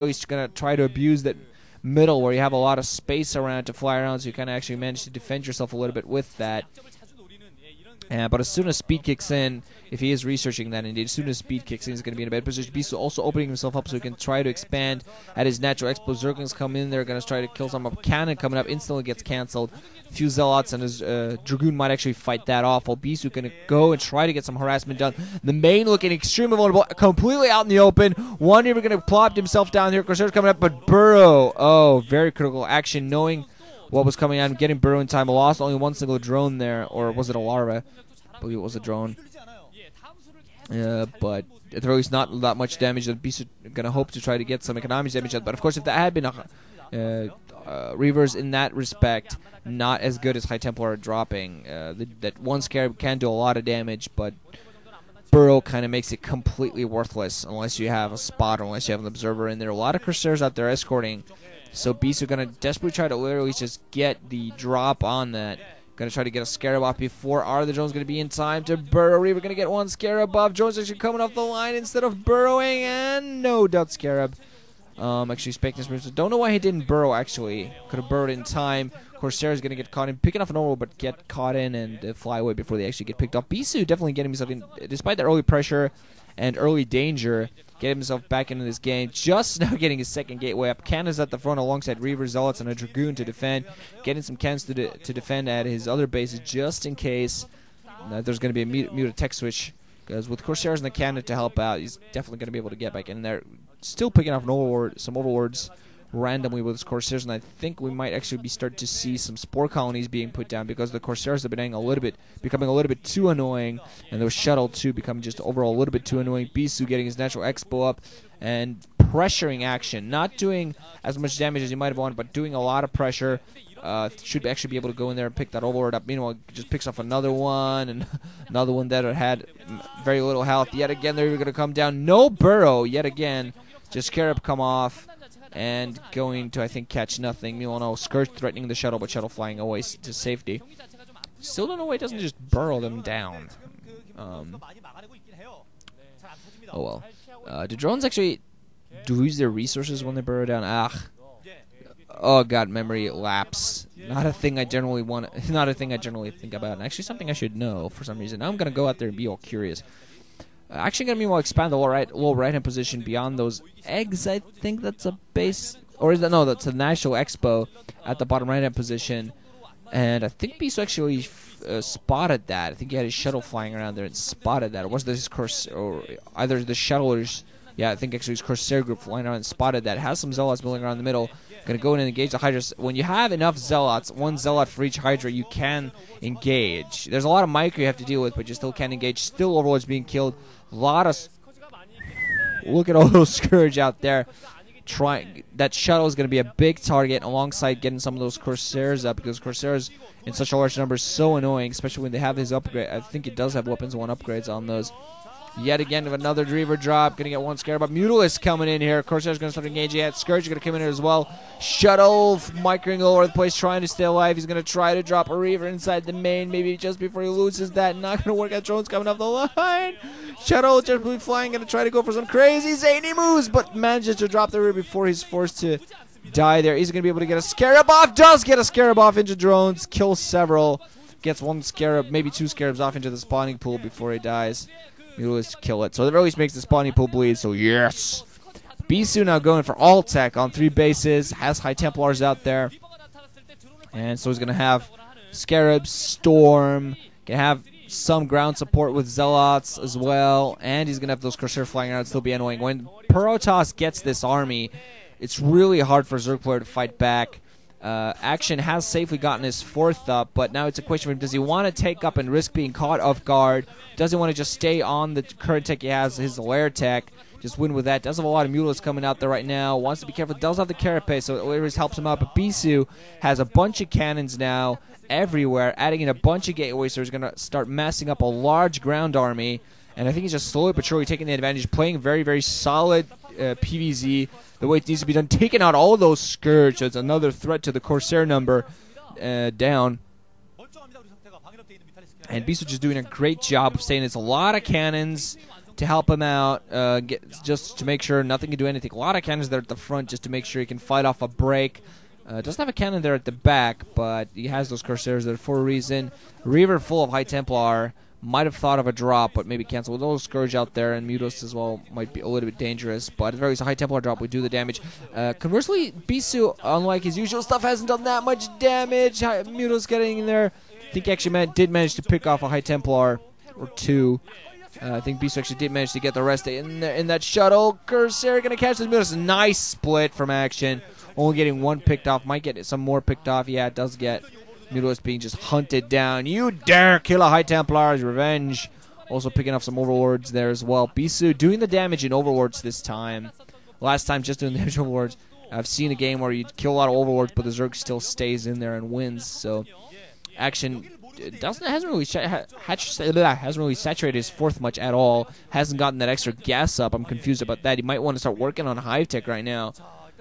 He's going to try to abuse that middle where you have a lot of space around to fly around, so you kind of actually manage to defend yourself a little bit with that. But as soon as speed kicks in, if he is researching that indeed, as soon as speed kicks in, he's going to be in a bad position. Bisu also opening himself up so he can try to expand at his natural expo. Zerglings come in, they're going to try to kill some of Cannon coming up, instantly gets cancelled. A few Zealots and his Dragoon might actually fight that off, while Bisu going to go and try to get some harassment done. The main looking extremely vulnerable, completely out in the open. One Reaver going to plop himself down here. Corsair's coming up, but Burrow, oh, very critical action, knowing what was coming out and getting Burrow in time. Lost only one single drone there, or was it a larva? I believe it was a drone. But at the very least, not that much damage. That Bisu going to hope to try to get some economic damage out. But of course, if that had been Reavers in that respect, not as good as High Templar dropping. That one Scarab can do a lot of damage, but Burrow kind of makes it completely worthless unless you have a spot or unless you have an observer in there. A lot of Corsairs out there escorting. So Bisu going to desperately try to literally just get the drop on that. Going to try to get a Scarab off before the drone's going to be in time to Burrow. Reaver going to get one Scarab off. Drone's actually coming off the line instead of burrowing, and no doubt Scarab. Actually, Spakeness moves. Don't know why he didn't burrow, actually. Could have burrowed in time. Corsair is going to get caught in, picking off an overall, but get caught in and fly away before they actually get picked off. Bisu definitely getting himself in, despite the early pressure and early danger, getting himself back into this game. Just now getting his second gateway up. Cannons at the front alongside Reaver, Zealots, and a Dragoon to defend. Getting some cannons to defend at his other bases just in case there's going to be a muted tech switch. Because with Corsairs and the cannon to help out, he's definitely going to be able to get back in there. Still picking off some overlords randomly with his Corsairs, and I think we might actually start to see some spore colonies being put down because the Corsairs have been becoming a little bit too annoying, and those shuttle too becoming just overall a little bit too annoying. Bisu getting his natural expo up and pressuring action, not doing as much damage as he might have wanted, but doing a lot of pressure. Should actually be able to go in there and pick that overlord up. Meanwhile, just picks off another one and another one that had very little health. Yet again, they're going to come down. No Burrow yet again. Just Scarab come off and going to, I think, catch nothing. Meanwhile, no, Scourge threatening the shuttle, but shuttle flying away to safety. Still don't know why it doesn't just burrow them down. Oh well. Do drones actually lose their resources when they burrow down? Oh god, memory lapse. Not a thing I generally think about. And actually, something I should know for some reason. Now I'm gonna go out there and be all curious. Actually, gonna meanwhile expand the low right hand position beyond those eggs. I think that's a base, or is that no? That's a National Expo at the bottom right hand position. And I think Bisu actually spotted that. I think he had his shuttle flying around there and spotted that. Or was this or either the shuttle or yeah, I think actually his Corsair group flying around and spotted that. Has some Zealots milling around the middle. Going to go in and engage the Hydras. When you have enough Zealots, one Zealot for each Hydra, you can engage. There's a lot of micro you have to deal with, but you still can engage. Still Overlords being killed. A lot of... Look at all those Scourge out there. That shuttle is going to be a big target alongside getting some of those Corsairs up, because Corsairs in such a large number is so annoying, especially when they have his upgrade. I think it does have weapons 1 upgrades on those. Yet again, with another Reaver drop. Going to get one Scarab up. Mutalisk coming in here. Corsair's going to start engaging. Yet Scourge is going to come in here as well. Shuttle microing all over the place, trying to stay alive. He's going to try to drop a Reaver inside the main, maybe just before he loses that. Not going to work out. Drone's coming off the line. Shuttle just flying. Going to try to go for some crazy zany moves, but manages to drop the Reaver before he's forced to die there. He's going to be able to get a Scarab off. Does get a Scarab off into drones. Kills several. Gets one Scarab, maybe 2 Scarabs off into the spawning pool before he dies. Mutalisk kill it. So that really makes the spawning pool bleed, so yes. Bisu now going for all tech on 3 bases. Has High Templars out there. And so he's going to have Scarabs, Storm. Going to have some ground support with Zealots as well. And he's going to have those Corsair flying around, still be annoying. When Protoss gets this army, it's really hard for Zerg player to fight back. Action has safely gotten his 4th up, but now it's a question of, does he want to take up and risk being caught off guard? Does he want to just stay on the current tech he has, his lair tech, just win with that? Does have a lot of Mutalisks coming out there right now. Wants to be careful. Does have the Carapace, so it always helps him out. But Bisu has a bunch of cannons now everywhere, adding in a bunch of gateways, so he's going to start massing up a large ground army. And I think he's just slowly but surely taking the advantage, playing very, very solid PvZ the way it needs to be done, taking out all of those Scourge. So it's another threat to the Corsair number down. And Bisu just doing a great job of staying. It's a lot of cannons, to help him out, just to make sure nothing can do anything. A lot of cannons there at the front just to make sure he can fight off a break. Doesn't have a cannon there at the back, but he has those Corsairs there for a reason. Reaver full of High Templar. Might have thought of a drop, but maybe cancel. With a little Scourge out there, and Mutos as well might be a little bit dangerous. But at the very least, a High Templar drop would do the damage. Conversely, Bisu, unlike his usual stuff, hasn't done that much damage. Mutos getting in there. I think he actually did manage to pick off a High Templar or two. I think Bisu actually did manage to get the rest in there in that shuttle. Corsair gonna catch this Mutos. Nice split from action. Only getting one picked off. Might get some more picked off. Yeah, it does get Mutos being just hunted down. You dare kill a High Templar's revenge. Also picking up some Overlords there as well. Bisu doing the damage in Overlords this time. Last time just doing the damage in Overlords. I've seen a game where you kill a lot of Overlords, but the Zerg still stays in there and wins. So action hasn't really saturated his fourth much at all. Hasn't gotten that extra gas up. I'm confused about that. He might want to start working on Hive Tech right now,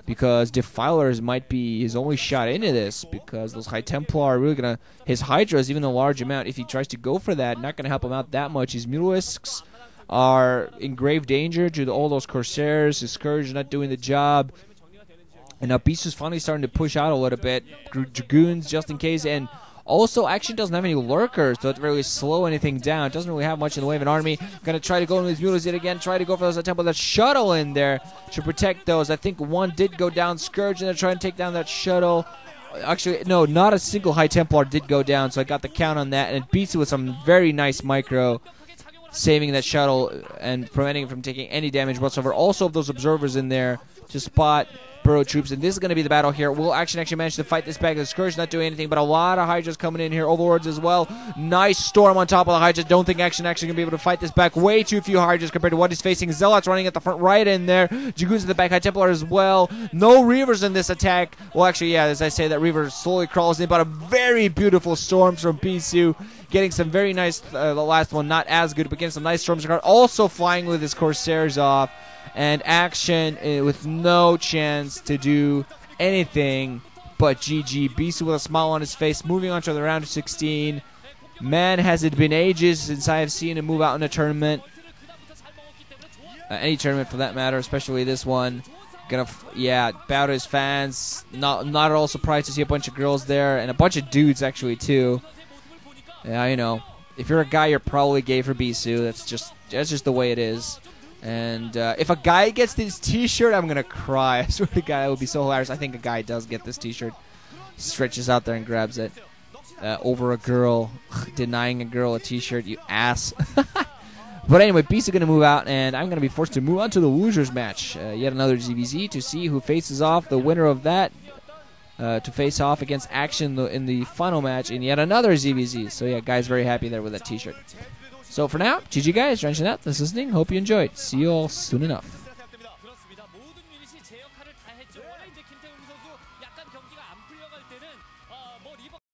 because Defilers might be his only shot into this, because those High Templar are really going to... His Hydras, even a large amount, if he tries to go for that, not going to help him out that much. His Mutalisks are in grave danger due to all those Corsairs. His Scourge not doing the job. And now Bisu's finally starting to push out a little bit. Dragoons, just in case, and... Also, Action doesn't have any lurkers, so it doesn't really slow anything down. It doesn't really have much in the way of an army. Gonna try to go into his Mutos yet again. Try to go for those attempts with that shuttle in there to protect those. I think one did go down. Scourge, and they're trying to take down that shuttle. Actually, no, not a single High Templar did go down, so I got the count on that. And it beats it with some very nice micro, saving that shuttle and preventing it from taking any damage whatsoever. Also, those observers in there to spot Burrow troops, and this is going to be the battle here. Will Action actually manage to fight this back? The Scourge not doing anything, but a lot of Hydras coming in here. Overlords as well. Nice storm on top of the Hydras. Don't think Action actually going to be able to fight this back. Way too few Hydras compared to what he's facing. Zealots running at the front right in there. Dragoons at the back. High Templar as well. No Reavers in this attack. Well, actually, yeah, as I say, that Reaver slowly crawls in, but a very beautiful storm from Bisu. Getting some very nice, the last one not as good, but getting some nice storms. Also flying with his Corsairs off. And Action with no chance to do anything but GG. Bisu with a smile on his face, moving on to the round of 16. Man, has it been ages since I have seen him move out in a tournament. Any tournament for that matter, especially this one. Bow to his fans. Not at all surprised to see a bunch of girls there, and a bunch of dudes actually too. Yeah, you know, if you're a guy, you're probably gay for Bisu. That's just the way it is. And if a guy gets this T-shirt, I'm gonna cry. I swear to God, that would be so hilarious. I think a guy does get this T-shirt, stretches out there and grabs it over a girl, denying a girl a T-shirt. You ass. But anyway, Bisu gonna move out, and I'm gonna be forced to move on to the losers match. Yet another ZVZ to see who faces off. The winner of that to face off against Action in the final match in yet another ZVZ. So yeah, guys, very happy there with that T-shirt. So for now, GG guys, branching out, thanks for listening, hope you enjoyed. See you all soon enough.